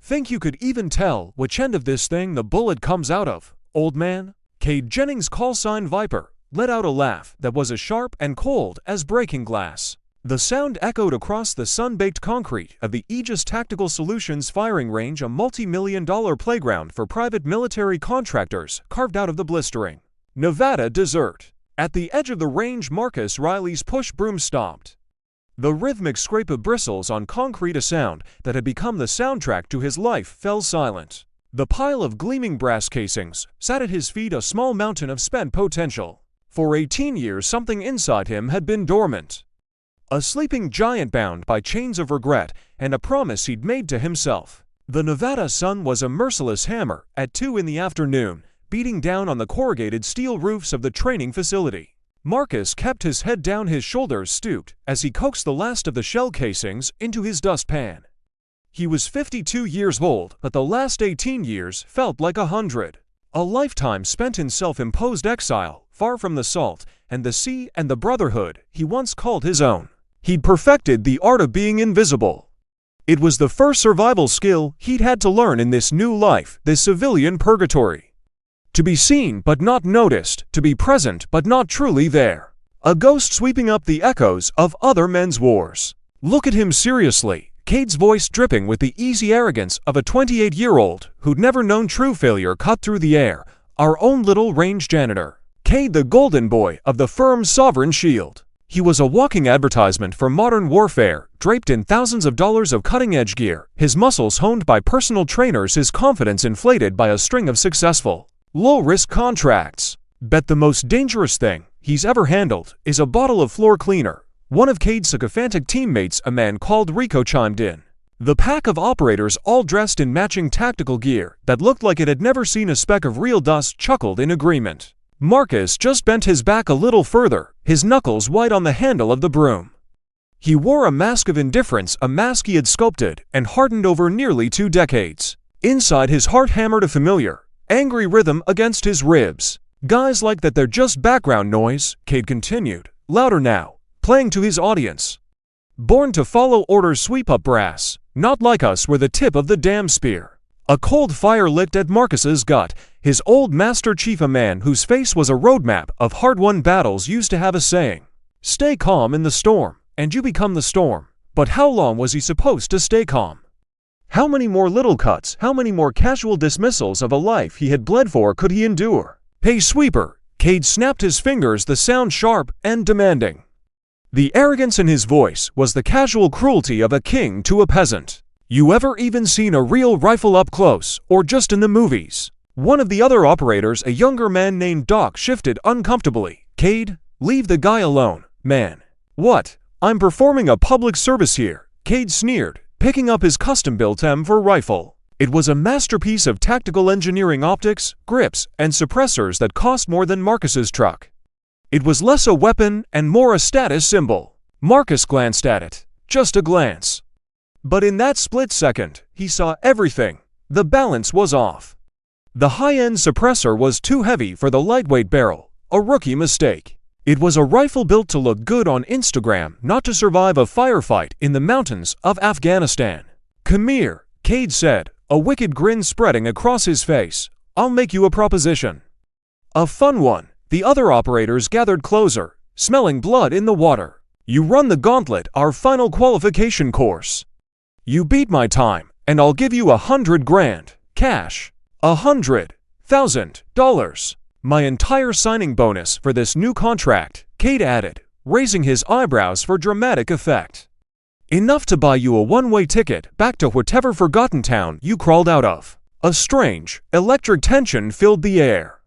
Think you could even tell which end of this thing the bullet comes out of, old man? Kade Jennings' callsign Viper let out a laugh that was as sharp and cold as breaking glass. The sound echoed across the sun-baked concrete of the Aegis Tactical Solutions firing range, a multi-million-dollar playground for private military contractors carved out of the blistering Nevada desert. At the edge of the range, Marcus Reilly's push broom stopped. The rhythmic scrape of bristles on concrete, a sound that had become the soundtrack to his life, fell silent. The pile of gleaming brass casings sat at his feet, a small mountain of spent potential. For 18 years, something inside him had been dormant. A sleeping giant bound by chains of regret and a promise he'd made to himself. The Nevada sun was a merciless hammer at 2 in the afternoon, beating down on the corrugated steel roofs of the training facility. Marcus kept his head down, his shoulders stooped, as he coaxed the last of the shell casings into his dustpan. He was 52 years old, but the last 18 years felt like 100. A lifetime spent in self-imposed exile, far from the salt and the sea and the brotherhood he once called his own. He'd perfected the art of being invisible. It was the first survival skill he'd had to learn in this new life, this civilian purgatory. To be seen but not noticed, to be present but not truly there. A ghost sweeping up the echoes of other men's wars. Look at him seriously, Kade's voice dripping with the easy arrogance of a 28-year-old who'd never known true failure, cut through the air. Our own little range janitor. Kade, the golden boy of the firm's sovereign shield. He was a walking advertisement for modern warfare, draped in thousands of dollars of cutting-edge gear, his muscles honed by personal trainers, his confidence inflated by a string of successful, low-risk contracts. Bet the most dangerous thing he's ever handled is a bottle of floor cleaner. One of Kade's sycophantic teammates, a man called Rico, chimed in. The pack of operators, all dressed in matching tactical gear that looked like it had never seen a speck of real dust, chuckled in agreement. Marcus just bent his back a little further, his knuckles white on the handle of the broom. He wore a mask of indifference, a mask he had sculpted and hardened over nearly 2 decades. Inside his heart hammered a familiar, angry rhythm against his ribs. Guys like that, they're just background noise, Kade continued, louder now, playing to his audience. Born to follow orders, sweep up brass, not like us, we're the tip of the damn spear. A cold fire licked at Marcus's gut. His old master chief, a man whose face was a roadmap of hard-won battles, used to have a saying. Stay calm in the storm, and you become the storm. But how long was he supposed to stay calm? How many more little cuts, how many more casual dismissals of a life he had bled for could he endure? Hey, sweeper! Kade snapped his fingers, the sound sharp and demanding. The arrogance in his voice was the casual cruelty of a king to a peasant. You ever even seen a real rifle up close, or just in the movies? One of the other operators, a younger man named Doc, shifted uncomfortably. Kade, leave the guy alone, man. What? I'm performing a public service here, Kade sneered, picking up his custom-built M4 rifle. It was a masterpiece of tactical engineering, optics, grips, and suppressors that cost more than Marcus's truck. It was less a weapon and more a status symbol. Marcus glanced at it. Just a glance. But in that split second, he saw everything. The balance was off. The high-end suppressor was too heavy for the lightweight barrel, a rookie mistake. It was a rifle built to look good on Instagram, not to survive a firefight in the mountains of Afghanistan. Come here, Kade said, a wicked grin spreading across his face. I'll make you a proposition. A fun one. The other operators gathered closer, smelling blood in the water. You run the gauntlet, our final qualification course. You beat my time, and I'll give you $100 grand, cash. $100,000. My entire signing bonus for this new contract, Kade added, raising his eyebrows for dramatic effect. Enough to buy you a one-way ticket back to whatever forgotten town you crawled out of. A strange, electric tension filled the air.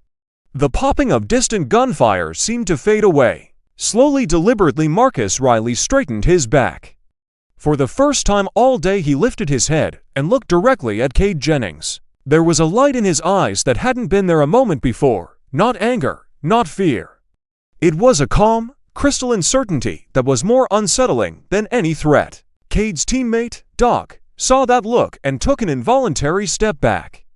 The popping of distant gunfire seemed to fade away. Slowly, deliberately, Marcus Reilly straightened his back. For the first time all day, he lifted his head and looked directly at Kade Jennings. There was a light in his eyes that hadn't been there a moment before. Not anger, not fear. It was a calm, crystalline certainty that was more unsettling than any threat. Kade's teammate, Doc, saw that look and took an involuntary step back.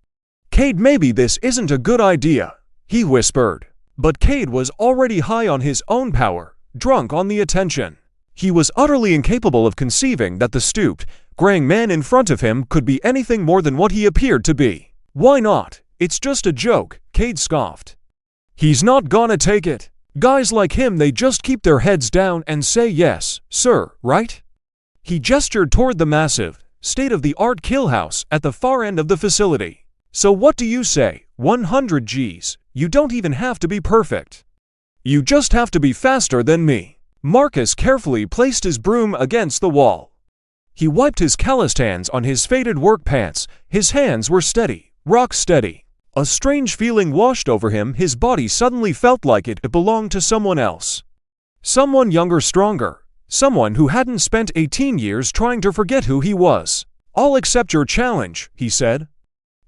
Kade, maybe this isn't a good idea, he whispered. But Kade was already high on his own power, drunk on the attention. He was utterly incapable of conceiving that the stooped, graying man in front of him could be anything more than what he appeared to be. Why not? It's just a joke, Kade scoffed. He's not gonna take it. Guys like him, they just keep their heads down and say yes, sir, right? He gestured toward the massive, state-of-the-art kill house at the far end of the facility. So what do you say? 100 Gs. You don't even have to be perfect. You just have to be faster than me. Marcus carefully placed his broom against the wall. He wiped his calloused hands on his faded work pants. His hands were steady, rock steady. A strange feeling washed over him. His body suddenly felt like it belonged to someone else. Someone younger, stronger. Someone who hadn't spent 18 years trying to forget who he was. I'll accept your challenge, he said.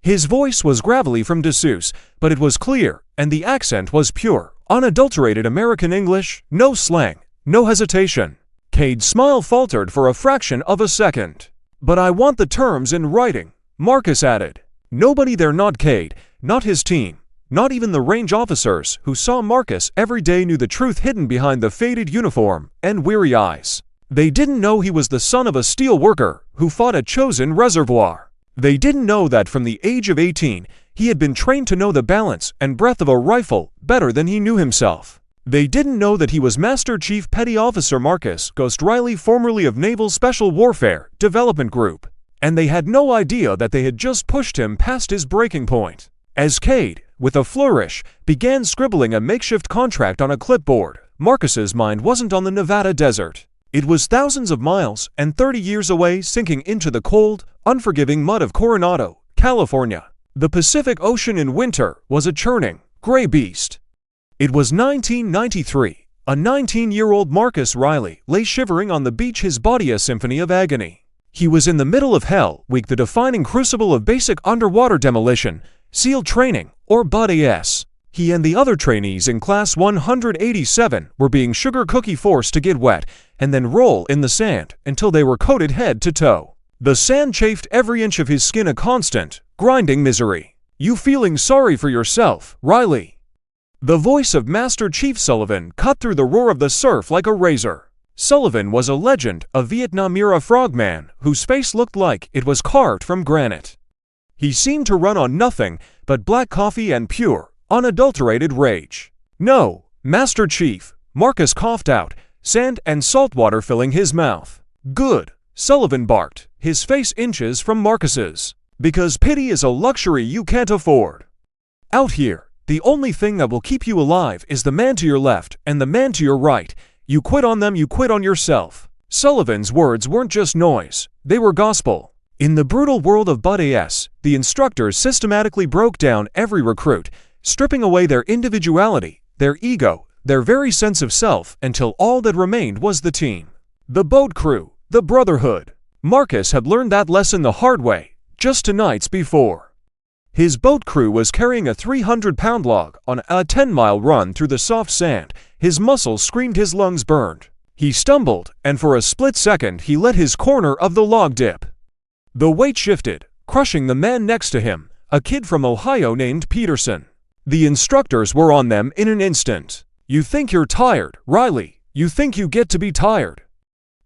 His voice was gravelly from Dessous, but it was clear, and the accent was pure, unadulterated American English, no slang, no hesitation. Kade's smile faltered for a fraction of a second. But I want the terms in writing, Marcus added. Nobody there, not Kade, not his team, not even the range officers who saw Marcus every day knew the truth hidden behind the faded uniform and weary eyes. They didn't know he was the son of a steel worker who fought a chosen reservoir. They didn't know that from the age of 18, he had been trained to know the balance and breath of a rifle better than he knew himself. They didn't know that he was Master Chief Petty Officer Marcus Ghost Reilly, formerly of Naval Special Warfare Development Group. And they had no idea that they had just pushed him past his breaking point. As Kade, with a flourish, began scribbling a makeshift contract on a clipboard, Marcus's mind wasn't on the Nevada desert. It was thousands of miles and 30 years away, sinking into the cold, unforgiving mud of Coronado, California. The Pacific Ocean in winter was a churning, gray beast. It was 1993. A 19-year-old Marcus Reilly lay shivering on the beach, his body a symphony of agony. He was in the middle of Hell Week, the defining crucible of basic underwater demolition, SEAL training, or BUD-AS. He and the other trainees in Class 187 were being sugar cookie forced to get wet and then roll in the sand until they were coated head to toe. The sand chafed every inch of his skin, a constant, grinding misery. You feeling sorry for yourself, Reilly? The voice of Master Chief Sullivan cut through the roar of the surf like a razor. Sullivan was a legend, a Vietnam-era frogman whose face looked like it was carved from granite. He seemed to run on nothing but black coffee and pure, unadulterated rage. No, Master Chief, Marcus coughed out, sand and salt water filling his mouth. Good, Sullivan barked, his face inches from Marcus's. Because pity is a luxury you can't afford. Out here, the only thing that will keep you alive is the man to your left and the man to your right. You quit on them, you quit on yourself. Sullivan's words weren't just noise, they were gospel. In the brutal world of BUD-AS, the instructors systematically broke down every recruit, stripping away their individuality, their ego, their very sense of self, until all that remained was the team. The boat crew, the brotherhood. Marcus had learned that lesson the hard way, just 2 nights before. His boat crew was carrying a 300-pound log on a 10-mile run through the soft sand. His muscles screamed, his lungs burned. He stumbled, and for a split second he let his corner of the log dip. The weight shifted, crushing the man next to him, a kid from Ohio named Peterson. The instructors were on them in an instant. You think you're tired, Reilly? You think you get to be tired?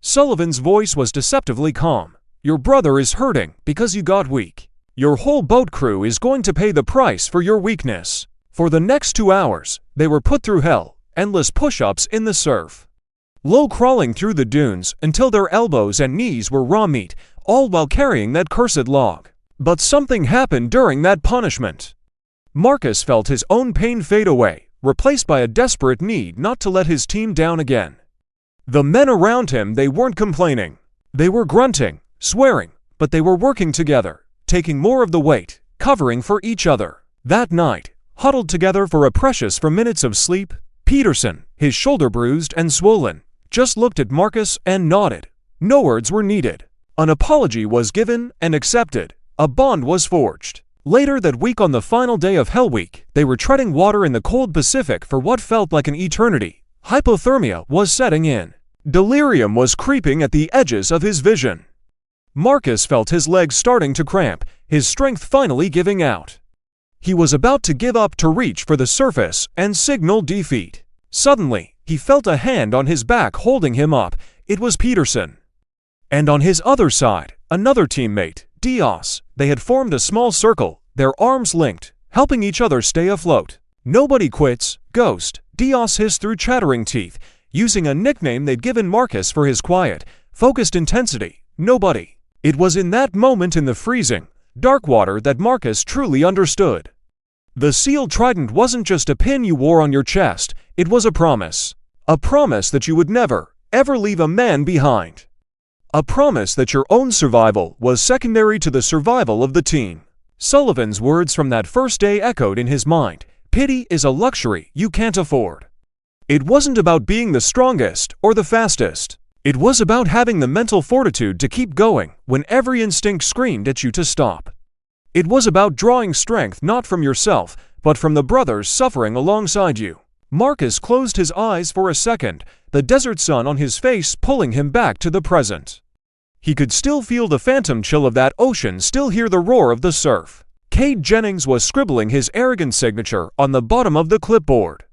Sullivan's voice was deceptively calm. Your brother is hurting because you got weak. Your whole boat crew is going to pay the price for your weakness. For the next 2 hours, they were put through hell, endless push-ups in the surf. Low crawling through the dunes until their elbows and knees were raw meat, all while carrying that cursed log. But something happened during that punishment. Marcus felt his own pain fade away, replaced by a desperate need not to let his team down again. The men around him, they weren't complaining. They were grunting, swearing, but they were working together, taking more of the weight, covering for each other. That night, huddled together for a precious 4 minutes of sleep, Peterson, his shoulder bruised and swollen, just looked at Marcus and nodded. No words were needed. An apology was given and accepted. A bond was forged. Later that week, on the final day of Hell Week, they were treading water in the cold Pacific for what felt like an eternity. Hypothermia was setting in. Delirium was creeping at the edges of his vision. Marcus felt his legs starting to cramp, his strength finally giving out. He was about to give up, to reach for the surface and signal defeat. Suddenly, he felt a hand on his back holding him up. It was Peterson. And on his other side, another teammate, Diaz. They had formed a small circle, their arms linked, helping each other stay afloat. "Nobody quits, Ghost," Diaz hissed through chattering teeth, using a nickname they'd given Marcus for his quiet, focused intensity. Nobody. It was in that moment in the freezing, dark water that Marcus truly understood. The sealed trident wasn't just a pin you wore on your chest, it was a promise. A promise that you would never, ever leave a man behind. A promise that your own survival was secondary to the survival of the team. Sullivan's words from that first day echoed in his mind. Pity is a luxury you can't afford. It wasn't about being the strongest or the fastest. It was about having the mental fortitude to keep going when every instinct screamed at you to stop. It was about drawing strength not from yourself, but from the brothers suffering alongside you. Marcus closed his eyes for a second, the desert sun on his face pulling him back to the present. He could still feel the phantom chill of that ocean, still hear the roar of the surf. Kade Jennings was scribbling his arrogant signature on the bottom of the clipboard.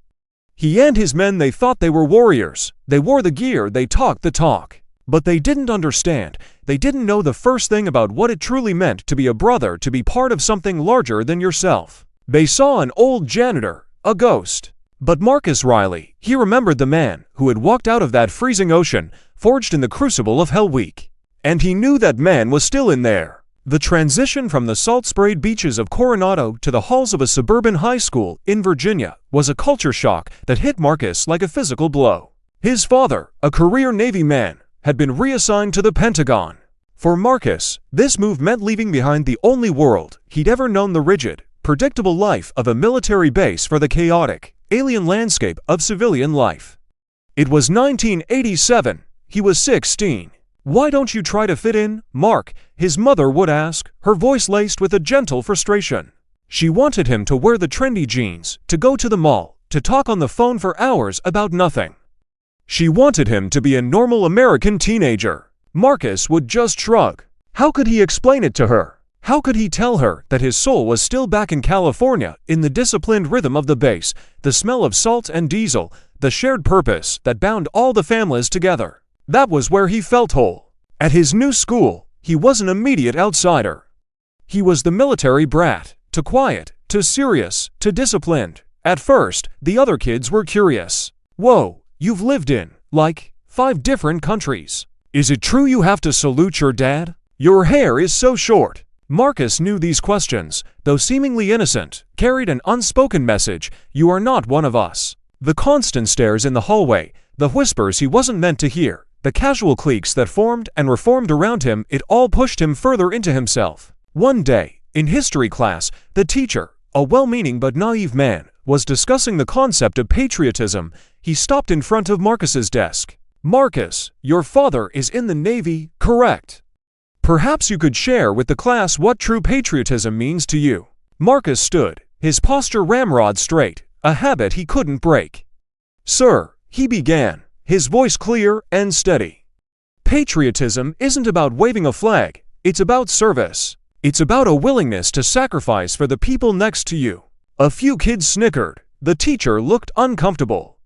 He and his men, they thought they were warriors. They wore the gear, they talked the talk. But they didn't understand. They didn't know the first thing about what it truly meant to be a brother, to be part of something larger than yourself. They saw an old janitor, a ghost. But Marcus Reilly, he remembered the man who had walked out of that freezing ocean, forged in the crucible of Hell Week. And he knew that man was still in there. The transition from the salt-sprayed beaches of Coronado to the halls of a suburban high school in Virginia was a culture shock that hit Marcus like a physical blow. His father, a career Navy man, had been reassigned to the Pentagon. For Marcus, this move meant leaving behind the only world he'd ever known, the rigid, predictable life of a military base, for the chaotic, alien landscape of civilian life. It was 1987. He was 16. "Why don't you try to fit in, Mark?" his mother would ask, her voice laced with a gentle frustration. She wanted him to wear the trendy jeans, to go to the mall, to talk on the phone for hours about nothing. She wanted him to be a normal American teenager. Marcus would just shrug. How could he explain it to her? How could he tell her that his soul was still back in California, in the disciplined rhythm of the base, the smell of salt and diesel, the shared purpose that bound all the families together? That was where he felt whole. At his new school, he was an immediate outsider. He was the military brat, too quiet, too serious, too disciplined. At first, the other kids were curious. "Whoa, you've lived in, like, 5 different countries. Is it true you have to salute your dad? Your hair is so short." Marcus knew these questions, though seemingly innocent, carried an unspoken message: you are not one of us. The constant stares in the hallway, the whispers he wasn't meant to hear, the casual cliques that formed and reformed around him, it all pushed him further into himself. One day, in history class, the teacher, a well-meaning but naive man, was discussing the concept of patriotism. He stopped in front of Marcus's desk. "Marcus, your father is in the Navy, correct? Perhaps you could share with the class what true patriotism means to you." Marcus stood, his posture ramrod straight, a habit he couldn't break. "Sir," he began, his voice clear and steady. "Patriotism isn't about waving a flag, it's about service. It's about a willingness to sacrifice for the people next to you." A few kids snickered. The teacher looked uncomfortable.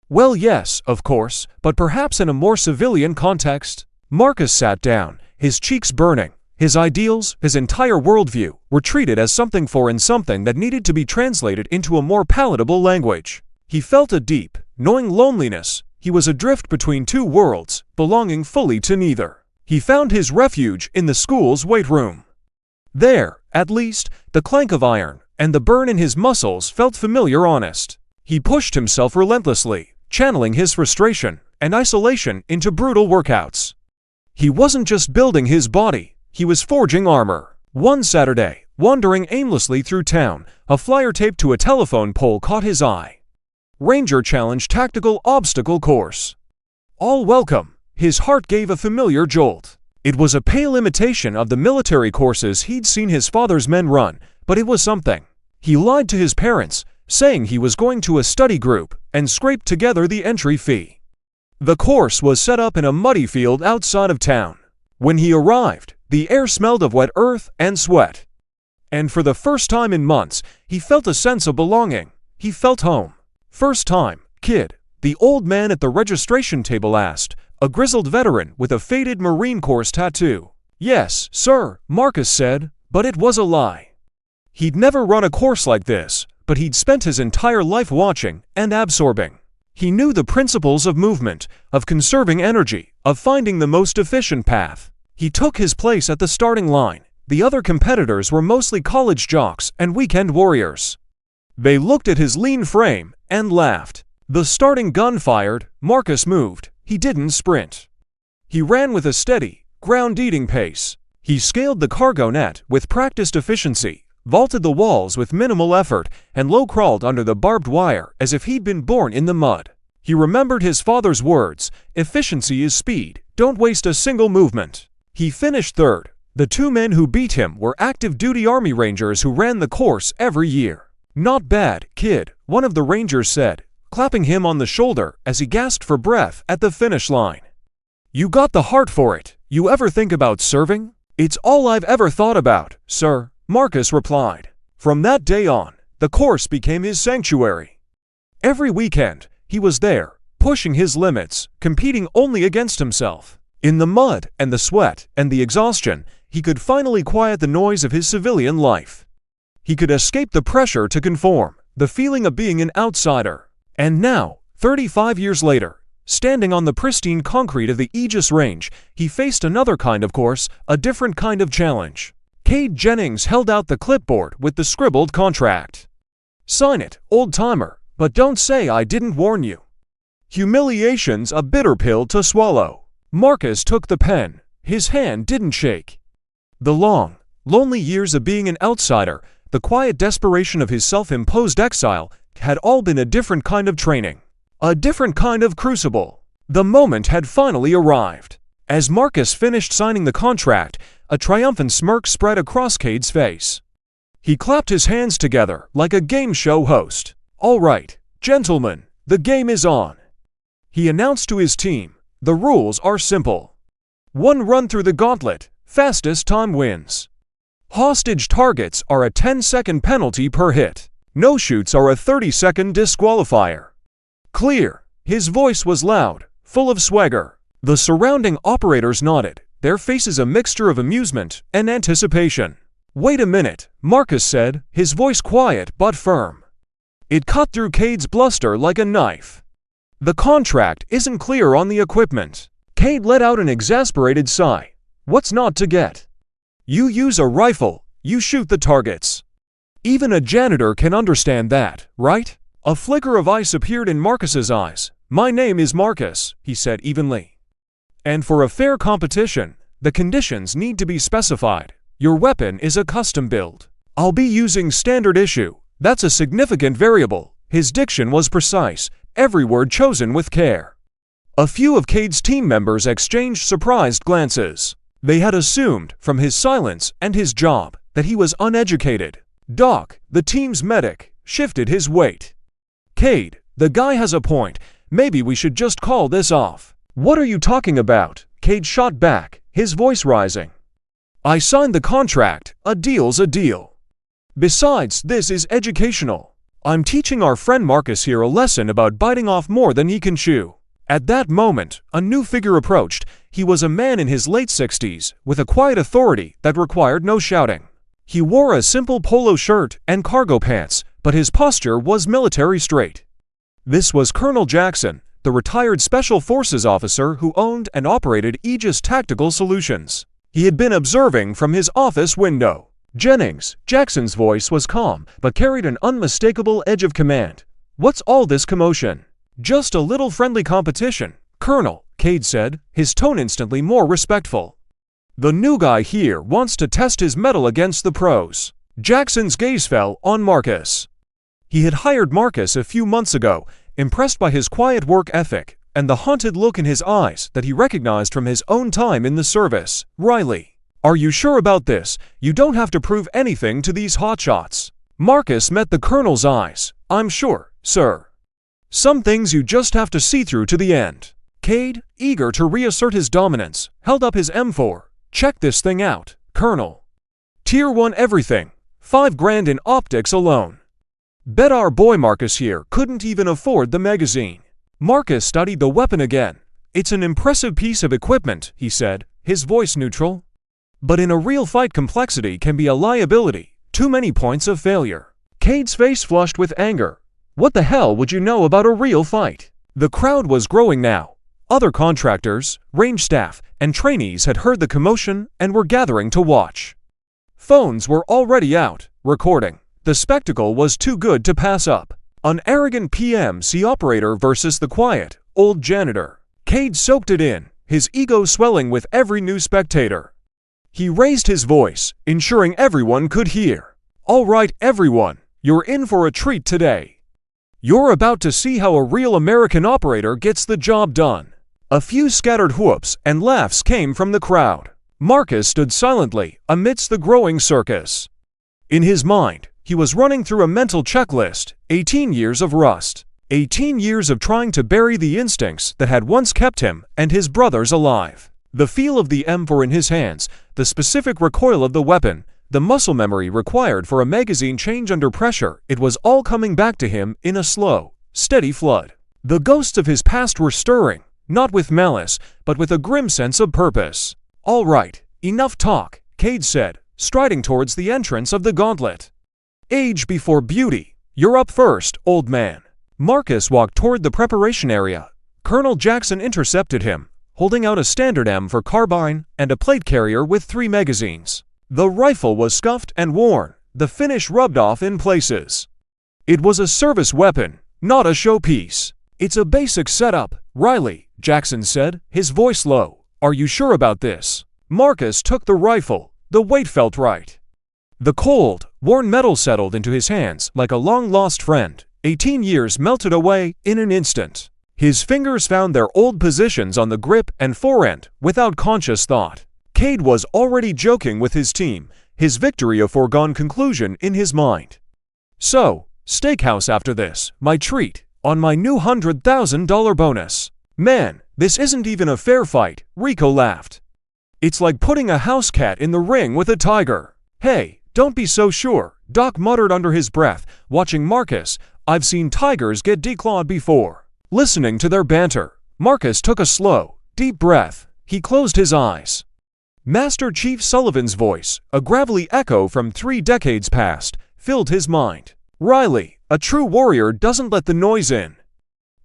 "Well, yes, of course, but perhaps in a more civilian context." Marcus sat down, his cheeks burning. His ideals, his entire worldview, were treated as something foreign, something that needed to be translated into a more palatable language. He felt a deep, gnawing loneliness. He was adrift between 2 worlds, belonging fully to neither. He found his refuge in the school's weight room. There, at least, the clank of iron and the burn in his muscles felt familiar, honest. He pushed himself relentlessly, channeling his frustration and isolation into brutal workouts. He wasn't just building his body, he was forging armor. One Saturday, wandering aimlessly through town, a flyer taped to a telephone pole caught his eye. "Ranger Challenge Tactical Obstacle Course." All welcome. His heart gave a familiar jolt. It was a pale imitation of the military courses he'd seen his father's men run, but it was something. He lied to his parents, saying he was going to a study group, and scraped together the entry fee. The course was set up in a muddy field outside of town. When he arrived, the air smelled of wet earth and sweat. And for the first time in months, he felt a sense of belonging. He felt home. "First time, kid?" the old man at the registration table asked, a grizzled veteran with a faded Marine Corps tattoo. "Yes, sir," Marcus said, but it was a lie. He'd never run a course like this, but he'd spent his entire life watching and absorbing. He knew the principles of movement, of conserving energy, of finding the most efficient path. He took his place at the starting line. The other competitors were mostly college jocks and weekend warriors. They looked at his lean frame and laughed. The starting gun fired, Marcus moved. He didn't sprint. He ran with a steady, ground-eating pace. He scaled the cargo net with practiced efficiency, vaulted the walls with minimal effort, and low-crawled under the barbed wire as if he'd been born in the mud. He remembered his father's words, "Efficiency is speed. Don't waste a single movement." He finished third. The two men who beat him were active-duty Army Rangers who ran the course every year. "Not bad, kid," one of the Rangers said, clapping him on the shoulder as he gasped for breath at the finish line. "You got the heart for it. You ever think about serving?" "It's all I've ever thought about, sir," Marcus replied. From that day on, the course became his sanctuary. Every weekend, he was there, pushing his limits, competing only against himself. In the mud and the sweat and the exhaustion, he could finally quiet the noise of his civilian life. He could escape the pressure to conform, the feeling of being an outsider. And now, 35 years later, standing on the pristine concrete of the Aegis Range, he faced another kind of course, a different kind of challenge. Kade Jennings held out the clipboard with the scribbled contract. "Sign it, old-timer, but don't say I didn't warn you." Humiliation's a bitter pill to swallow. Marcus took the pen. His hand didn't shake. The long, lonely years of being an outsider, the quiet desperation of his self-imposed exile, had all been a different kind of training. A different kind of crucible. The moment had finally arrived. As Marcus finished signing the contract, a triumphant smirk spread across Kade's face. He clapped his hands together like a game show host. "All right, gentlemen, the game is on," he announced to his team. "The rules are simple. One run through the gauntlet, fastest time wins. Hostage targets are a 10-second penalty per hit. No-shoots are a 30-second disqualifier. Clear." His voice was loud, full of swagger. The surrounding operators nodded, their faces a mixture of amusement and anticipation. "Wait a minute," Marcus said, his voice quiet but firm. It cut through Kade's bluster like a knife. "The contract isn't clear on the equipment." Kade let out an exasperated sigh. "What's not to get? You use a rifle, you shoot the targets. Even a janitor can understand that, right?" A flicker of ice appeared in Marcus's eyes. "My name is Marcus," he said evenly. "And for a fair competition, the conditions need to be specified. Your weapon is a custom build. I'll be using standard issue. That's a significant variable." His diction was precise, every word chosen with care. A few of Kade's team members exchanged surprised glances. They had assumed, from his silence and his job, that he was uneducated. Doc, the team's medic, shifted his weight. "Kade, the guy has a point. Maybe we should just call this off." "What are you talking about?" Kade shot back, his voice rising. "I signed the contract. A deal's a deal. Besides, this is educational. I'm teaching our friend Marcus here a lesson about biting off more than he can chew." At that moment, a new figure approached. He was a man in his late 60s, with a quiet authority that required no shouting. He wore a simple polo shirt and cargo pants, but his posture was military straight. This was Colonel Jackson, the retired Special Forces officer who owned and operated Aegis Tactical Solutions. He had been observing from his office window. "Jennings," Jackson's voice was calm, but carried an unmistakable edge of command. "What's all this commotion?" "Just a little friendly competition, Colonel," Kade said, his tone instantly more respectful. "The new guy here wants to test his mettle against the pros." Jackson's gaze fell on Marcus. He had hired Marcus a few months ago, impressed by his quiet work ethic and the haunted look in his eyes that he recognized from his own time in the service. "Reilly, are you sure about this? You don't have to prove anything to these hotshots." Marcus met the colonel's eyes. "I'm sure, sir. Some things you just have to see through to the end." Kade, eager to reassert his dominance, held up his M4. "Check this thing out, Colonel. Tier 1 everything. 5 grand in optics alone. Bet our boy Marcus here couldn't even afford the magazine." Marcus studied the weapon again. "It's an impressive piece of equipment," he said, his voice neutral. But in a real fight, complexity can be a liability. Too many points of failure. Kade's face flushed with anger. What the hell would you know about a real fight? The crowd was growing now. Other contractors, range staff, and trainees had heard the commotion and were gathering to watch. Phones were already out, recording. The spectacle was too good to pass up. An arrogant PMC operator versus the quiet, old janitor. Kade soaked it in, his ego swelling with every new spectator. He raised his voice, ensuring everyone could hear. All right, everyone, you're in for a treat today. You're about to see how a real American operator gets the job done. A few scattered whoops and laughs came from the crowd. Marcus stood silently amidst the growing circus. In his mind, he was running through a mental checklist, 18 years of rust. 18 years of trying to bury the instincts that had once kept him and his brothers alive. The feel of the M4 in his hands, the specific recoil of the weapon, the muscle memory required for a magazine change under pressure, it was all coming back to him in a slow, steady flood. The ghosts of his past were stirring, not with malice, but with a grim sense of purpose. All right, enough talk, Kade said, striding towards the entrance of the gauntlet. Age before beauty. You're up first, old man. Marcus walked toward the preparation area. Colonel Jackson intercepted him, holding out a standard M for carbine and a plate carrier with 3 magazines. The rifle was scuffed and worn, the finish rubbed off in places. It was a service weapon, not a showpiece. It's a basic setup, Reilly, Jackson said, his voice low. Are you sure about this? Marcus took the rifle. The weight felt right. The cold, worn metal settled into his hands like a long-lost friend. 18 years melted away in an instant. His fingers found their old positions on the grip and forend without conscious thought. Kade was already joking with his team, his victory a foregone conclusion in his mind. So, steakhouse after this, my treat, on my new $100,000 bonus. Man, this isn't even a fair fight, Rico laughed. It's like putting a house cat in the ring with a tiger. Hey, don't be so sure, Doc muttered under his breath, watching Marcus. I've seen tigers get declawed before. Listening to their banter, Marcus took a slow, deep breath. He closed his eyes. Master Chief Sullivan's voice, a gravelly echo from 3 decades past, filled his mind. Reilly, a true warrior doesn't let the noise in.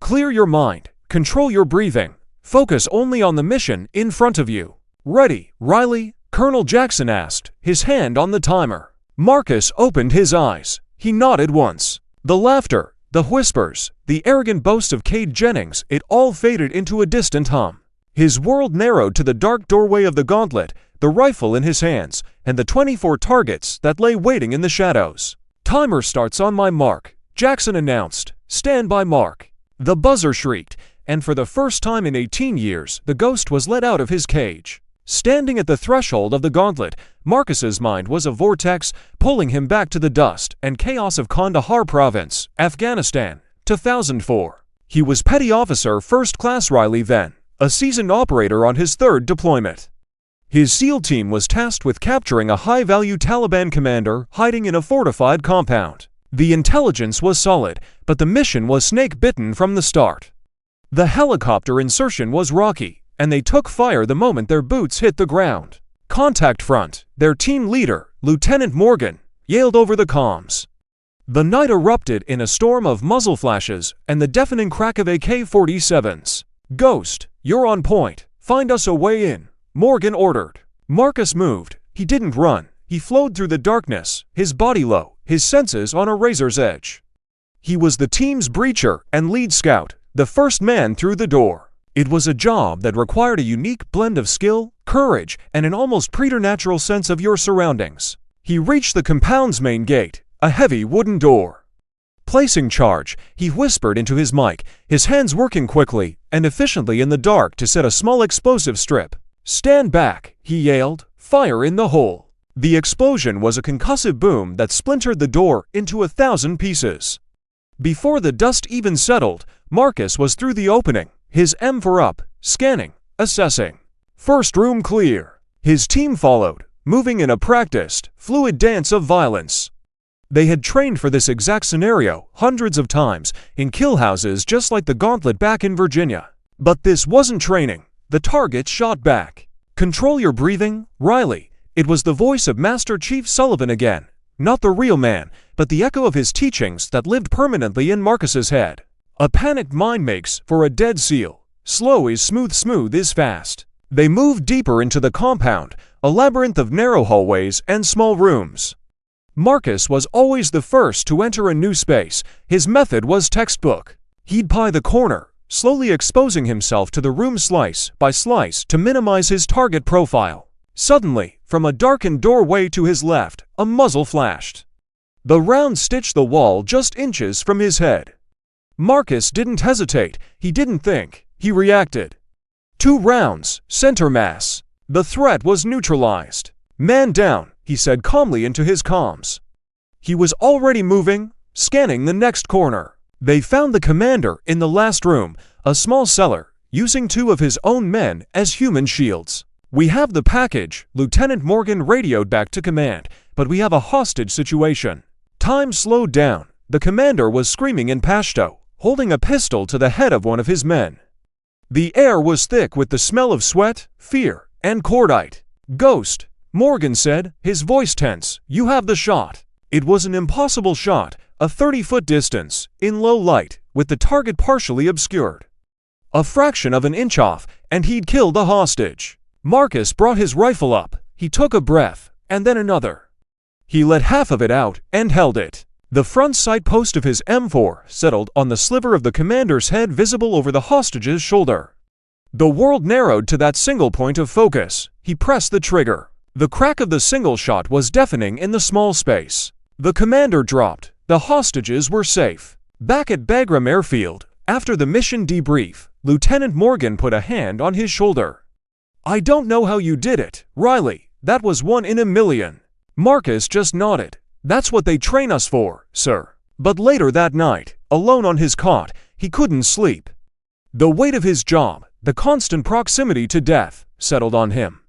Clear your mind, control your breathing, focus only on the mission in front of you. Ready, Reilly? Colonel Jackson asked, his hand on the timer. Marcus opened his eyes. He nodded once. The laughter, the whispers, the arrogant boast of Kade Jennings, it all faded into a distant hum. His world narrowed to the dark doorway of the gauntlet, the rifle in his hands, and the 24 targets that lay waiting in the shadows. Timer starts on my mark, Jackson announced. Stand by mark. The buzzer shrieked, and for the first time in 18 years, the ghost was let out of his cage. Standing at the threshold of the gauntlet, Marcus's mind was a vortex, pulling him back to the dust and chaos of Kandahar Province, Afghanistan, 2004. He was Petty Officer First Class Reilly then, a seasoned operator on his 3rd deployment. His SEAL team was tasked with capturing a high-value Taliban commander hiding in a fortified compound. The intelligence was solid, but the mission was snake-bitten from the start. The helicopter insertion was rocky, and they took fire the moment their boots hit the ground. Contact front, their team leader, Lieutenant Morgan, yelled over the comms. The night erupted in a storm of muzzle flashes and the deafening crack of AK-47s. Ghost, you're on point. Find us a way in, Morgan ordered. Marcus moved. He didn't run. He flowed through the darkness, his body low, his senses on a razor's edge. He was the team's breacher and lead scout, the first man through the door. It was a job that required a unique blend of skill, courage, and an almost preternatural sense of your surroundings. He reached the compound's main gate, a heavy wooden door. Placing charge, he whispered into his mic, his hands working quickly and efficiently in the dark to set a small explosive strip. Stand back, he yelled. Fire in the hole. The explosion was a concussive boom that splintered the door into 1,000 pieces. Before the dust even settled, Marcus was through the opening, his M4 up, scanning, assessing. First room clear. His team followed, moving in a practiced, fluid dance of violence. They had trained for this exact scenario hundreds of times in kill houses just like the gauntlet back in Virginia. But this wasn't training. The target shot back. Control your breathing, Reilly. It was the voice of Master Chief Sullivan again. Not the real man, but the echo of his teachings that lived permanently in Marcus's head. A panicked mind makes for a dead seal. Slow is smooth, smooth is fast. They moved deeper into the compound, a labyrinth of narrow hallways and small rooms. Marcus was always the first to enter a new space. His method was textbook. He'd pie the corner, slowly exposing himself to the room slice by slice to minimize his target profile. Suddenly, from a darkened doorway to his left, a muzzle flashed. The round stitched the wall just inches from his head. Marcus didn't hesitate, he didn't think, he reacted. 2 rounds, center mass. The threat was neutralized. Man down, he said calmly into his comms. He was already moving, scanning the next corner. They found the commander in the last room, a small cellar, using 2 of his own men as human shields. "We have the package," Lieutenant Morgan radioed back to command, "but we have a hostage situation." Time slowed down. The commander was screaming in Pashto, holding a pistol to the head of one of his men. The air was thick with the smell of sweat, fear, and cordite. "Ghost," Morgan said, his voice tense, "you have the shot." It was an impossible shot, a 30-foot distance, in low light, with the target partially obscured. A fraction of an inch off, and he'd killed the hostage. Marcus brought his rifle up. He took a breath, and then another. He let half of it out and held it. The front sight post of his M4 settled on the sliver of the commander's head visible over the hostage's shoulder. The world narrowed to that single point of focus. He pressed the trigger. The crack of the single shot was deafening in the small space. The commander dropped. The hostages were safe. Back at Bagram Airfield, after the mission debrief, Lieutenant Morgan put a hand on his shoulder. "I don't know how you did it, Reilly. That was 1 in a million." Marcus just nodded. "That's what they train us for, sir." But later that night, alone on his cot, he couldn't sleep. The weight of his job, the constant proximity to death, settled on him.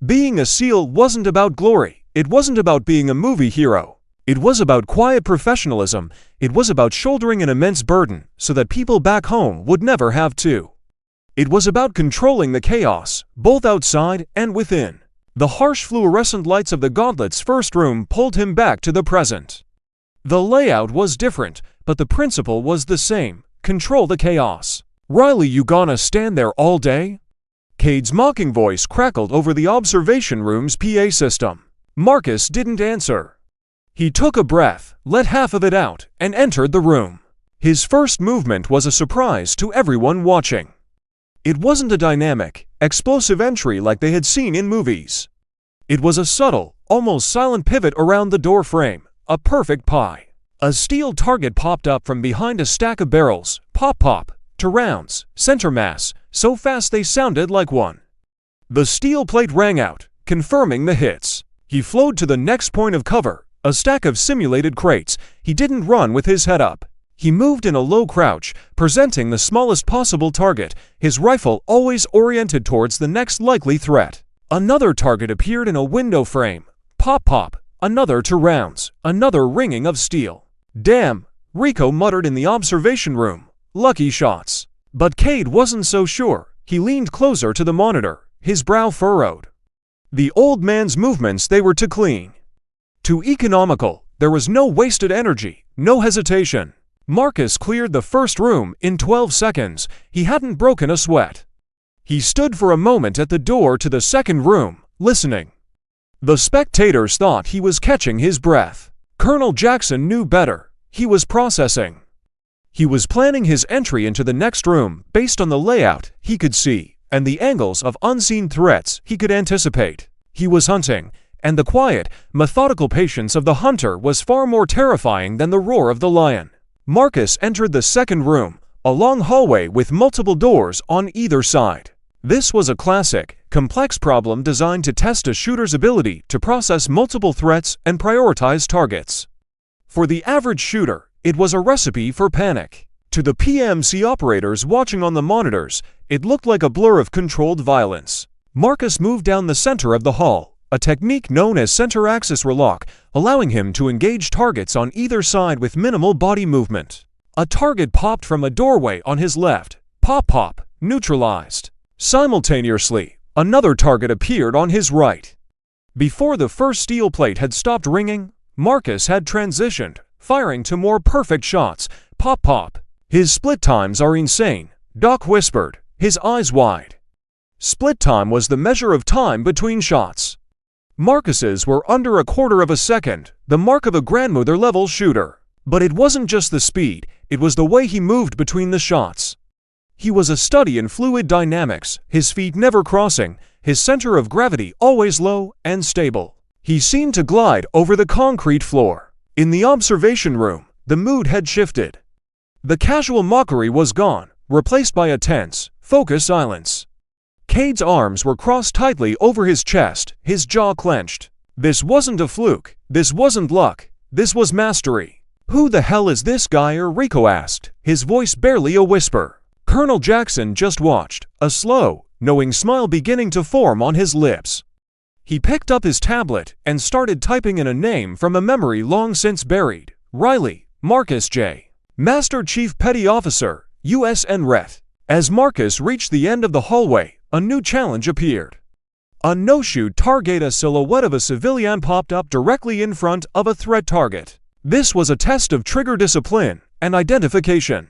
Being a SEAL wasn't about glory. It wasn't about being a movie hero. It was about quiet professionalism. It was about shouldering an immense burden so that people back home would never have to. It was about controlling the chaos, both outside and within. The harsh fluorescent lights of the Gauntlet's first room pulled him back to the present. The layout was different, but the principle was the same: control the chaos. "Reilly, you gonna stand there all day?" Kade's mocking voice crackled over the observation room's PA system. Marcus didn't answer. He took a breath, let half of it out, and entered the room. His first movement was a surprise to everyone watching. It wasn't a dynamic, explosive entry like they had seen in movies. It was a subtle, almost silent pivot around the door frame, a perfect pie. A steel target popped up from behind a stack of barrels, pop pop, to rounds, center mass, so fast they sounded like one. The steel plate rang out, confirming the hits. He flowed to the next point of cover, a stack of simulated crates. He didn't run with his head up. He moved in a low crouch, presenting the smallest possible target, his rifle always oriented towards the next likely threat. Another target appeared in a window frame. Pop pop, another to rounds, another ringing of steel. "Damn," Rico muttered in the observation room. "Lucky shots." But Kade wasn't so sure. He leaned closer to the monitor, his brow furrowed. The old man's movements, they were too clean, too economical. There was no wasted energy, no hesitation. Marcus cleared the first room in 12 seconds. He hadn't broken a sweat. He stood for a moment at the door to the second room, listening. The spectators thought he was catching his breath. Colonel Jackson knew better. He was processing. He was planning his entry into the next room based on the layout he could see and the angles of unseen threats he could anticipate. He was hunting, and the quiet, methodical patience of the hunter was far more terrifying than the roar of the lion. Marcus entered the second room, a long hallway with multiple doors on either side. This was a classic, complex problem designed to test a shooter's ability to process multiple threats and prioritize targets. For the average shooter, it was a recipe for panic. To the PMC operators watching on the monitors, it looked like a blur of controlled violence. Marcus moved down the center of the hall, a technique known as center axis relock, allowing him to engage targets on either side with minimal body movement. A target popped from a doorway on his left. Pop pop, neutralized. Simultaneously, another target appeared on his right. Before the first steel plate had stopped ringing, Marcus had transitioned, firing to more perfect shots. Pop pop. His split times are insane, Doc whispered, his eyes wide. Split time was the measure of time between shots. Marcus's were under a quarter of a second, the mark of a grandmother-level shooter. But it wasn't just the speed, it was the way he moved between the shots. He was a study in fluid dynamics, his feet never crossing, his center of gravity always low and stable. He seemed to glide over the concrete floor. In the observation room, the mood had shifted. The casual mockery was gone, replaced by a tense, focused silence. Kade's arms were crossed tightly over his chest, his jaw clenched. This wasn't a fluke, this wasn't luck, this was mastery. "Who the hell is this guy?" Rico asked, his voice barely a whisper. Colonel Jackson just watched, a slow, knowing smile beginning to form on his lips. He picked up his tablet and started typing in a name from a memory long since buried. Reilly, Marcus J. Master Chief Petty Officer, USN Ret. As Marcus reached the end of the hallway, a new challenge appeared. A no-shoot target, a silhouette of a civilian popped up directly in front of a threat target. This was a test of trigger discipline and identification.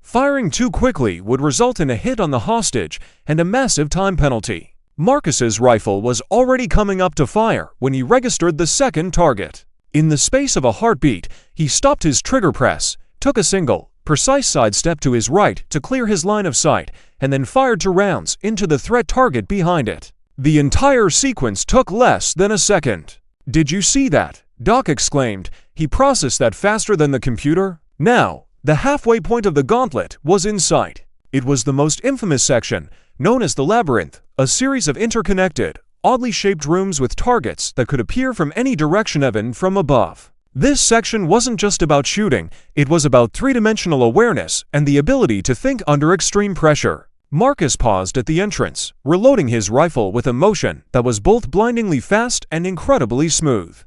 Firing too quickly would result in a hit on the hostage and a massive time penalty. Marcus's rifle was already coming up to fire when he registered the second target. In the space of a heartbeat, he stopped his trigger press, took a single, precise sidestep to his right to clear his line of sight, and then fired 2 rounds into the threat target behind it. The entire sequence took less than a second. "Did you see that?" Doc exclaimed. He processed that faster than the computer. Now, the halfway point of the gauntlet was in sight. It was the most infamous section, known as the Labyrinth, a series of interconnected, oddly shaped rooms with targets that could appear from any direction even from above. This section wasn't just about shooting, it was about three-dimensional awareness and the ability to think under extreme pressure. Marcus paused at the entrance, reloading his rifle with a motion that was both blindingly fast and incredibly smooth.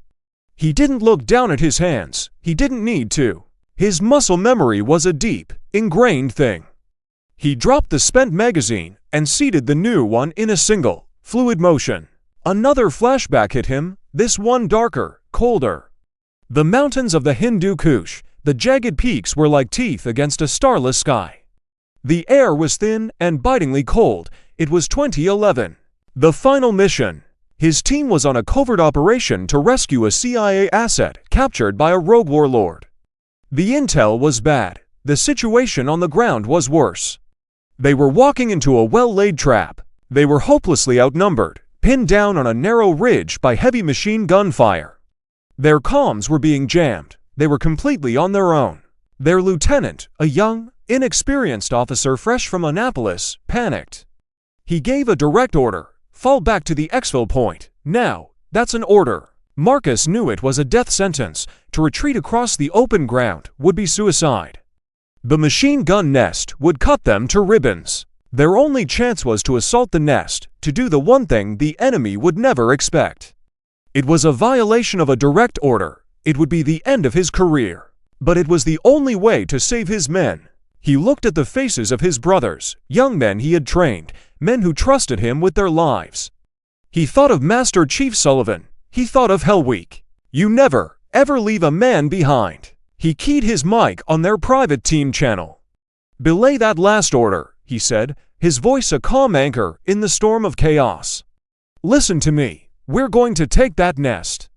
He didn't look down at his hands, he didn't need to. His muscle memory was a deep, ingrained thing. He dropped the spent magazine and seated the new one in a single, fluid motion. Another flashback hit him, this one darker, colder. The mountains of the Hindu Kush, the jagged peaks were like teeth against a starless sky. The air was thin and bitingly cold. It was 2011. The final mission. His team was on a covert operation to rescue a CIA asset captured by a rogue warlord. The intel was bad. The situation on the ground was worse. They were walking into a well-laid trap. They were hopelessly outnumbered, pinned down on a narrow ridge by heavy machine gun fire. Their comms were being jammed. They were completely on their own. Their lieutenant, a young, inexperienced officer fresh from Annapolis, panicked. He gave a direct order, fall back to the exfil point. Now, that's an order. Marcus knew it was a death sentence. To retreat across the open ground would be suicide. The machine gun nest would cut them to ribbons. Their only chance was to assault the nest, to do the one thing the enemy would never expect. It was a violation of a direct order. It would be the end of his career. But it was the only way to save his men. He looked at the faces of his brothers, young men he had trained, men who trusted him with their lives. He thought of Master Chief Sullivan. He thought of Hell Week. You never, ever leave a man behind. He keyed his mic on their private team channel. "Belay that last order," he said, his voice a calm anchor in the storm of chaos. "Listen to me. We're going to take that nest.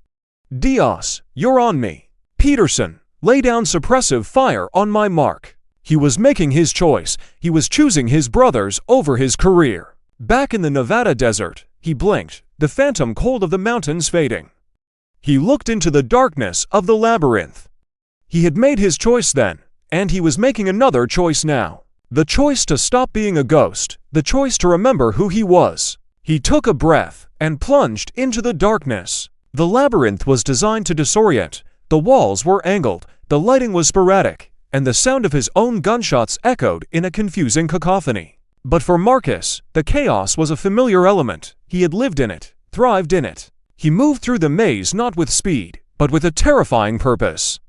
Diaz, you're on me. Peterson, lay down suppressive fire on my mark." He was making his choice. He was choosing his brothers over his career. Back in the Nevada desert, he blinked, the phantom cold of the mountains fading. He looked into the darkness of the labyrinth. He had made his choice then, and he was making another choice now. The choice to stop being a ghost, the choice to remember who he was. He took a breath and plunged into the darkness. The labyrinth was designed to disorient. The walls were angled, the lighting was sporadic, and the sound of his own gunshots echoed in a confusing cacophony. But for Marcus, the chaos was a familiar element. He had lived in it, thrived in it. He moved through the maze not with speed, but with a terrifying purpose.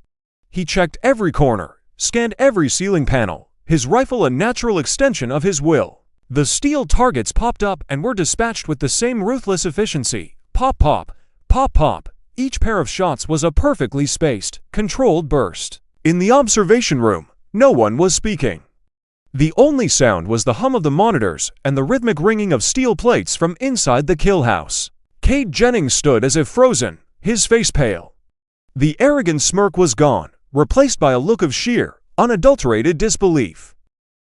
He checked every corner, scanned every ceiling panel, his rifle a natural extension of his will. The steel targets popped up and were dispatched with the same ruthless efficiency. Pop pop, Pop pop. Each pair of shots was a perfectly spaced, controlled burst. In the observation room, no one was speaking. The only sound was the hum of the monitors and the rhythmic ringing of steel plates from inside the kill house. Kade Jennings stood as if frozen, his face pale. The arrogant smirk was gone, replaced by a look of sheer, unadulterated disbelief.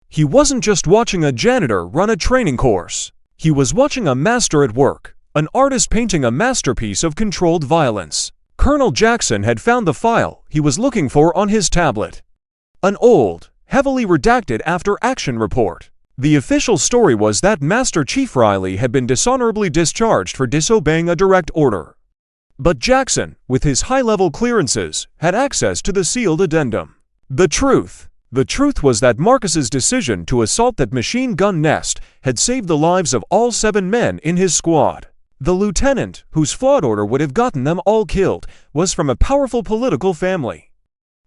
He wasn't just watching a janitor run a training course. He was watching a master at work, an artist painting a masterpiece of controlled violence. Colonel Jackson had found the file he was looking for on his tablet. An old, heavily redacted after-action report. The official story was that Master Chief Reilly had been dishonorably discharged for disobeying a direct order. But Jackson, with his high-level clearances, had access to the sealed addendum. The truth was that Marcus's decision to assault that machine gun nest had saved the lives of all 7 men in his squad. The lieutenant, whose flawed order would have gotten them all killed, was from a powerful political family.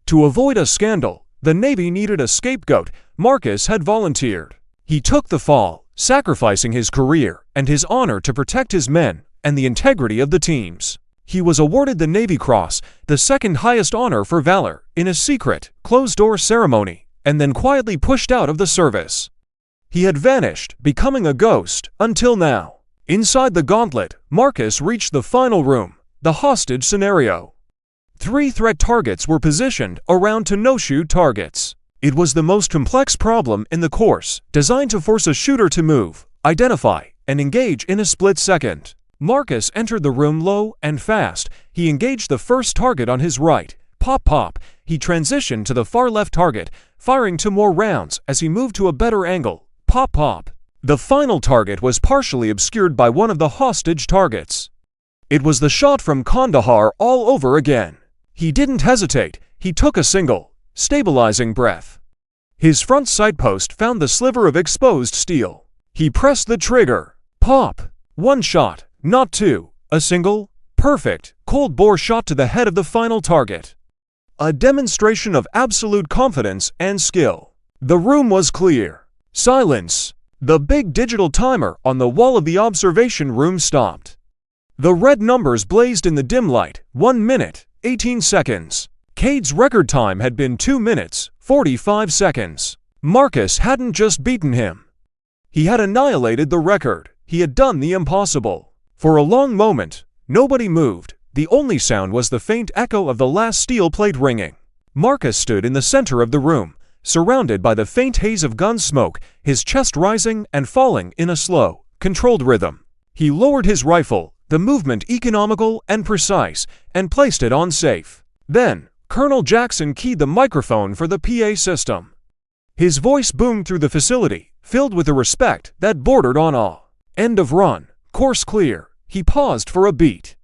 To avoid a scandal, the Navy needed a scapegoat. Marcus had volunteered. He took the fall, sacrificing his career and his honor to protect his men and the integrity of the teams. He was awarded the Navy Cross, the second highest honor for valor, in a secret, closed-door ceremony, and then quietly pushed out of the service. He had vanished, becoming a ghost, until now. Inside the gauntlet, Marcus reached the final room, the hostage scenario. 3 threat targets were positioned around to no-shoot targets. It was the most complex problem in the course, designed to force a shooter to move, identify, and engage in a split second. Marcus entered the room low and fast. He engaged the first target on his right. Pop pop. He transitioned to the far left target, firing 2 more rounds as he moved to a better angle. Pop pop. The final target was partially obscured by one of the hostage targets. It was the shot from Kandahar all over again. He didn't hesitate. He took a single, stabilizing breath. His front sight post found the sliver of exposed steel. He pressed the trigger. Pop. 1 shot. Not 2, a single, perfect, cold-bore shot to the head of the final target. A demonstration of absolute confidence and skill. The room was clear. Silence. The big digital timer on the wall of the observation room stopped. The red numbers blazed in the dim light. 1 minute, 18 seconds. Kade's record time had been 2 minutes, 45 seconds. Marcus hadn't just beaten him. He had annihilated the record. He had done the impossible. For a long moment, nobody moved. The only sound was the faint echo of the last steel plate ringing. Marcus stood in the center of the room, surrounded by the faint haze of gun smoke, his chest rising and falling in a slow, controlled rhythm. He lowered his rifle, the movement economical and precise, and placed it on safe. Then, Colonel Jackson keyed the microphone for the PA system. His voice boomed through the facility, filled with a respect that bordered on awe. End of run. Course clear. He paused for a beat.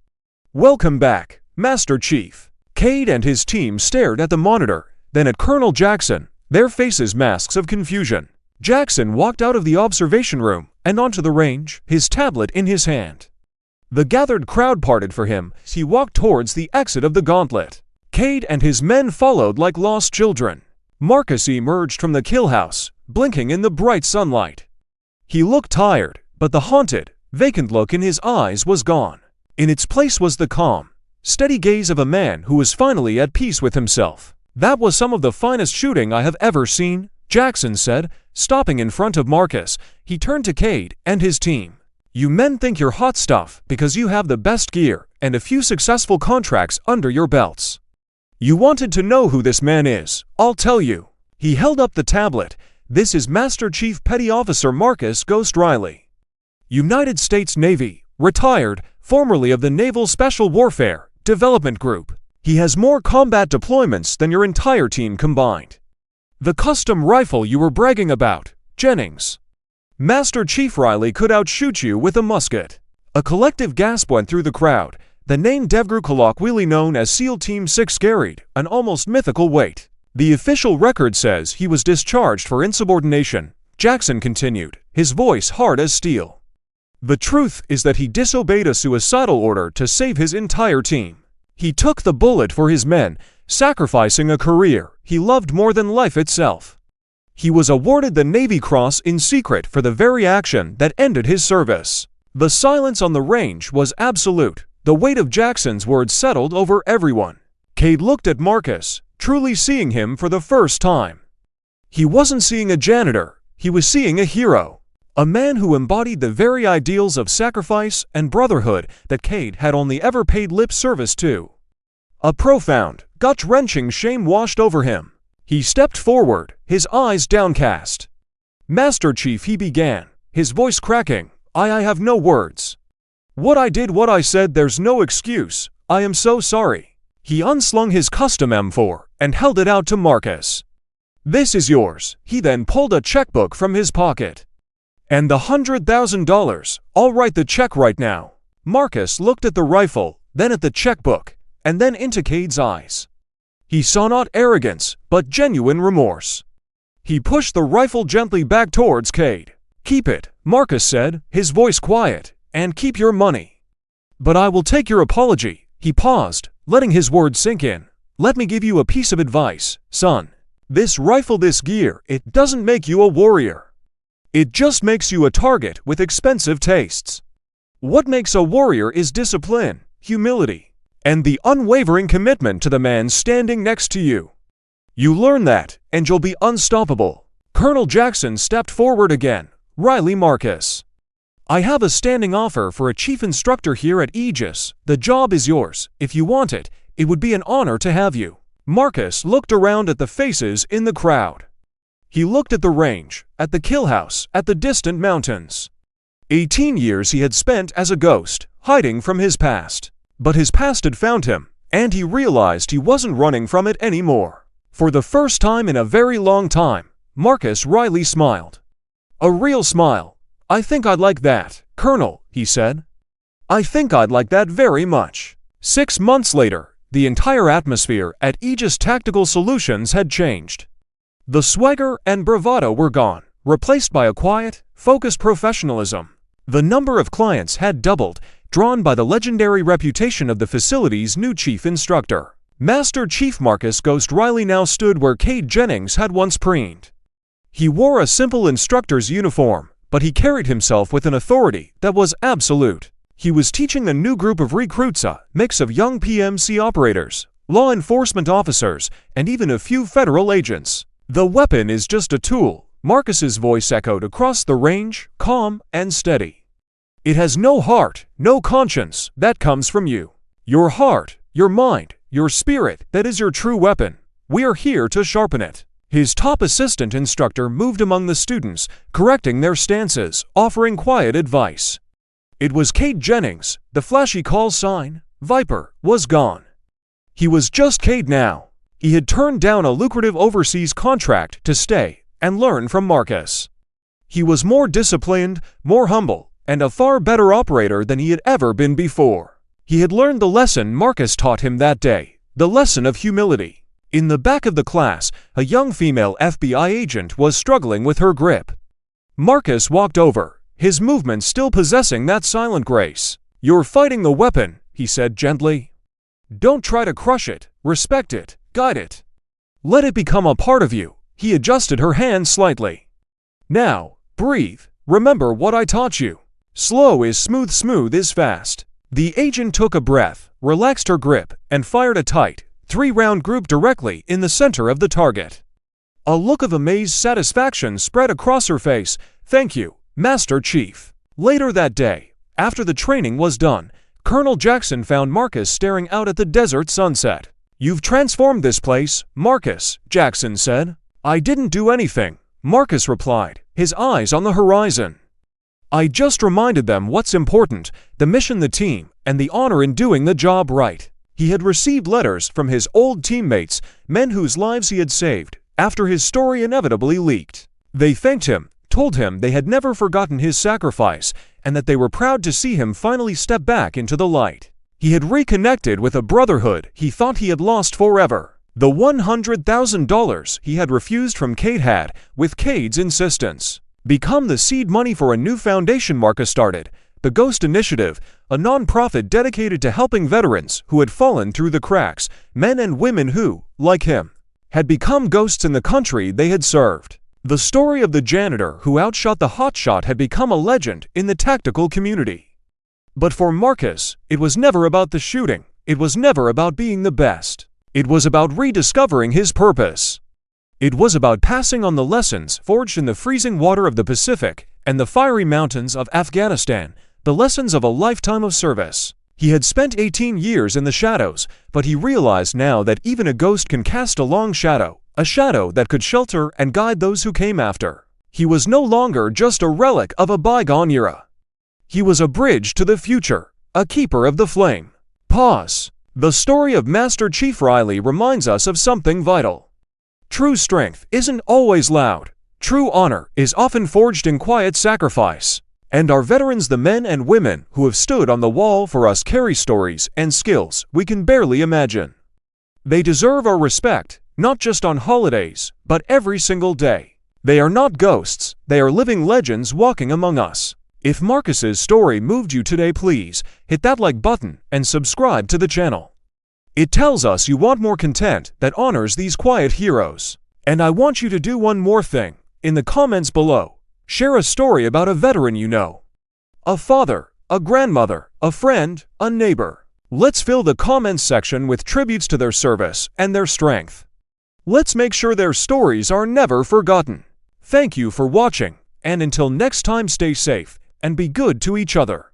Welcome back, Master Chief. Kade and his team stared at the monitor, then at Colonel Jackson, their faces masks of confusion. Jackson walked out of the observation room and onto the range, his tablet in his hand. The gathered crowd parted for him as he walked towards the exit of the gauntlet. Kade and his men followed like lost children. Marcus emerged from the kill house, blinking in the bright sunlight. He looked tired, but the haunted, vacant look in his eyes was gone. In its place was the calm, steady gaze of a man who was finally at peace with himself. That was some of the finest shooting I have ever seen, Jackson said, stopping in front of Marcus. He turned to Kade and his team. You men think you're hot stuff because you have the best gear and a few successful contracts under your belts. You wanted to know who this man is. I'll tell you. He held up the tablet. This is Master Chief Petty Officer Marcus Ghost Reilly. United States Navy, retired, formerly of the Naval Special Warfare Development Group. He has more combat deployments than your entire team combined. The custom rifle you were bragging about, Jennings. Master Chief Reilly could outshoot you with a musket. A collective gasp went through the crowd. The name Devgru, colloquially known as SEAL Team 6, carried an almost mythical weight. The official record says he was discharged for insubordination, Jackson continued, his voice hard as steel. The truth is that he disobeyed a suicidal order to save his entire team. He took the bullet for his men, sacrificing a career he loved more than life itself. He was awarded the Navy Cross in secret for the very action that ended his service. The silence on the range was absolute. The weight of Jackson's words settled over everyone. Kade looked at Marcus, truly seeing him for the first time. He wasn't seeing a janitor, he was seeing a hero. A man who embodied the very ideals of sacrifice and brotherhood that Kade had only ever paid lip service to. A profound, gut-wrenching shame washed over him. He stepped forward, his eyes downcast. "Master Chief," he began, his voice cracking, I have no words. What I did, what I said, there's no excuse. I am so sorry." He unslung his custom M4 and held it out to Marcus. "This is yours." He then pulled a checkbook from his pocket. "And the $100,000, I'll write the check right now." Marcus looked at the rifle, then at the checkbook, and then into Kade's eyes. He saw not arrogance, but genuine remorse. He pushed the rifle gently back towards Kade. "Keep it," Marcus said, his voice quiet, "and keep your money. But I will take your apology." He paused, letting his words sink in. "Let me give you a piece of advice, son. This rifle, this gear, it doesn't make you a warrior. It just makes you a target with expensive tastes. What makes a warrior is discipline, humility, and the unwavering commitment to the man standing next to you. You learn that, and you'll be unstoppable." Colonel Jackson stepped forward again. "Reilly, Marcus, I have a standing offer for a chief instructor here at Aegis. The job is yours. If you want it, it would be an honor to have you." Marcus looked around at the faces in the crowd. He looked at the range, at the kill house, at the distant mountains. 18 years he had spent as a ghost, hiding from his past. But his past had found him, and he realized he wasn't running from it anymore. For the first time in a very long time, Marcus Reilly smiled. A real smile. "I think I'd like that, Colonel," he said. "I think I'd like that very much." 6 months later, the entire atmosphere at Aegis Tactical Solutions had changed. The swagger and bravado were gone, replaced by a quiet, focused professionalism. The number of clients had doubled, drawn by the legendary reputation of the facility's new chief instructor. Master Chief Marcus Ghost Reilly now stood where Kade Jennings had once preened. He wore a simple instructor's uniform, but he carried himself with an authority that was absolute. He was teaching the new group of recruits, a mix of young PMC operators, law enforcement officers, and even a few federal agents. "The weapon is just a tool," Marcus's voice echoed across the range, calm and steady. "It has no heart, no conscience. That comes from you. Your heart, your mind, your spirit, that is your true weapon. We are here to sharpen it." His top assistant instructor moved among the students, correcting their stances, offering quiet advice. It was Kade Jennings. The flashy call sign, Viper, was gone. He was just Kade now. He had turned down a lucrative overseas contract to stay and learn from Marcus. He was more disciplined, more humble, and a far better operator than he had ever been before. He had learned the lesson Marcus taught him that day, the lesson of humility. In the back of the class, a young female FBI agent was struggling with her grip. Marcus walked over, his movements still possessing that silent grace. "You're fighting the weapon," he said gently. "Don't try to crush it, respect it, guide it. Let it become a part of you." He adjusted her hand slightly. "Now, breathe. Remember what I taught you. Slow is smooth, smooth is fast." The agent took a breath, relaxed her grip, and fired a tight, 3-round group directly in the center of the target. A look of amazed satisfaction spread across her face. "Thank you, Master Chief." Later that day, after the training was done, Colonel Jackson found Marcus staring out at the desert sunset. "You've transformed this place, Marcus," Jackson said. "I didn't do anything," Marcus replied, his eyes on the horizon. "I just reminded them what's important, the mission, the team, and the honor in doing the job right." He had received letters from his old teammates, men whose lives he had saved, after his story inevitably leaked. They thanked him, told him they had never forgotten his sacrifice, and that they were proud to see him finally step back into the light. He had reconnected with a brotherhood he thought he had lost forever. The $100,000 he had refused from Kade had, with Kade's insistence, become the seed money for a new foundation Marcus started, the Ghost Initiative, a non-profit dedicated to helping veterans who had fallen through the cracks, men and women who, like him, had become ghosts in the country they had served. The story of the janitor who outshot the hotshot had become a legend in the tactical community. But for Marcus, it was never about the shooting. It was never about being the best. It was about rediscovering his purpose. It was about passing on the lessons forged in the freezing water of the Pacific and the fiery mountains of Afghanistan, the lessons of a lifetime of service. He had spent 18 years in the shadows, but he realized now that even a ghost can cast a long shadow, a shadow that could shelter and guide those who came after. He was no longer just a relic of a bygone era. He was a bridge to the future, a keeper of the flame. Pause. The story of Master Chief Reilly reminds us of something vital. True strength isn't always loud. True honor is often forged in quiet sacrifice. And our veterans, the men and women who have stood on the wall for us, carry stories and skills we can barely imagine. They deserve our respect, not just on holidays, but every single day. They are not ghosts, they are living legends walking among us. If Marcus's story moved you today, please hit that like button and subscribe to the channel. It tells us you want more content that honors these quiet heroes. And I want you to do one more thing. In the comments below, share a story about a veteran you know. A father, a grandmother, a friend, a neighbor. Let's fill the comments section with tributes to their service and their strength. Let's make sure their stories are never forgotten. Thank you for watching, and until next time, stay safe and be good to each other.